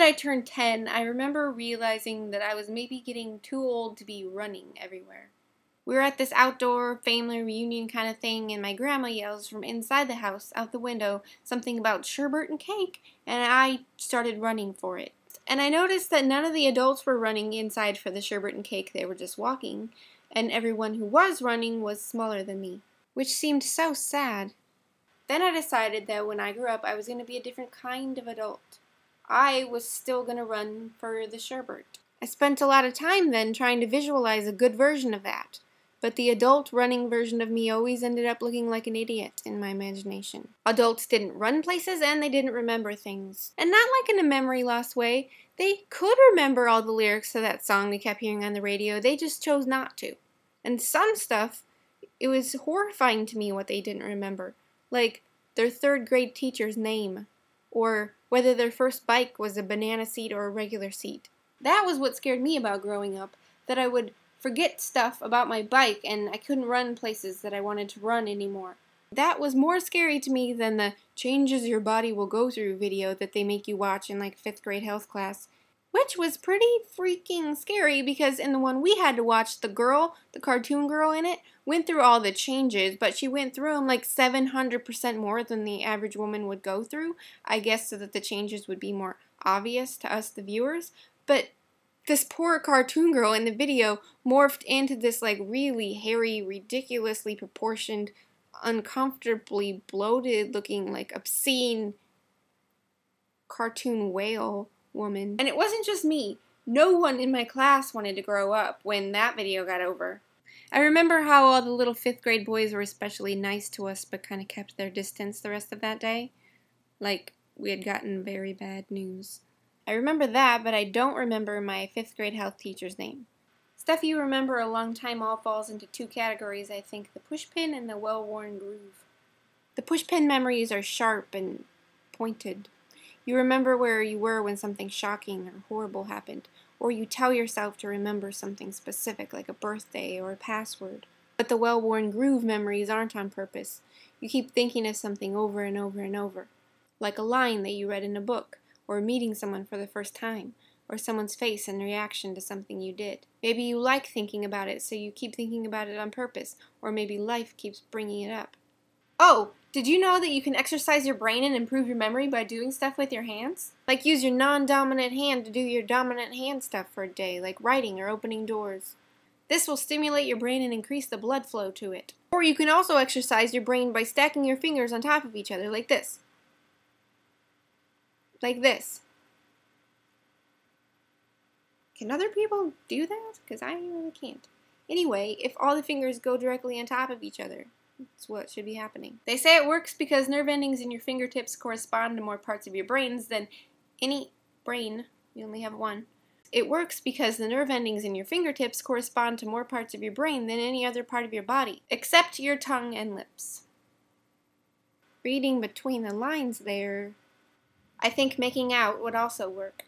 that I turned 10, I remember realizing that I was maybe getting too old to be running everywhere. We were at this outdoor family reunion kind of thing, and my grandma yells from inside the house, out the window, something about sherbet and cake, and I started running for it. And I noticed that none of the adults were running inside for the sherbet and cake, they were just walking, and everyone who was running was smaller than me, which seemed so sad. Then I decided that when I grew up, I was going to be a different kind of adult. I was still going to run for the sherbet. I spent a lot of time then trying to visualize a good version of that. But the adult running version of me always ended up looking like an idiot in my imagination. Adults didn't run places and they didn't remember things. And not like in a memory loss way. They could remember all the lyrics to that song they kept hearing on the radio. They just chose not to. And some stuff, it was horrifying to me what they didn't remember. Like their third grade teacher's name. Or whether their first bike was a banana seat or a regular seat. That was what scared me about growing up. That I would forget stuff about my bike and I couldn't run places that I wanted to run anymore. That was more scary to me than the changes your body will go through video that they make you watch in like 5th grade health class. Which was pretty freaking scary because in the one we had to watch, the girl, the cartoon girl in it, went through all the changes, but she went through them like 700% more than the average woman would go through. I guess so that the changes would be more obvious to us, the viewers. But this poor cartoon girl in the video morphed into this like really hairy, ridiculously proportioned, uncomfortably bloated looking like obscene cartoon whale woman. And it wasn't just me. No one in my class wanted to grow up when that video got over. I remember how all the little 5th grade boys were especially nice to us but kind of kept their distance the rest of that day. Like we had gotten very bad news. I remember that, but I don't remember my 5th grade health teacher's name. Stuff you remember a long time all falls into 2 categories, I think, the pushpin and the well-worn groove. The pushpin memories are sharp and pointed. You remember where you were when something shocking or horrible happened, or you tell yourself to remember something specific like a birthday or a password. But the well-worn groove memories aren't on purpose. You keep thinking of something over and over and over, like a line that you read in a book, or meeting someone for the first time, or someone's face in reaction to something you did. Maybe you like thinking about it, so you keep thinking about it on purpose, or maybe life keeps bringing it up. Oh, did you know that you can exercise your brain and improve your memory by doing stuff with your hands? Like use your non-dominant hand to do your dominant hand stuff for a day, like writing or opening doors. This will stimulate your brain and increase the blood flow to it. Or you can also exercise your brain by stacking your fingers on top of each other, like this. Like this. Can other people do that? Because I really can't. Anyway, if all the fingers go directly on top of each other, that's what should be happening. They say it works because nerve endings in your fingertips correspond to more parts of your brains than any brain. You only have one. It works because the nerve endings in your fingertips correspond to more parts of your brain than any other part of your body, except your tongue and lips. Reading between the lines there, I think making out would also work.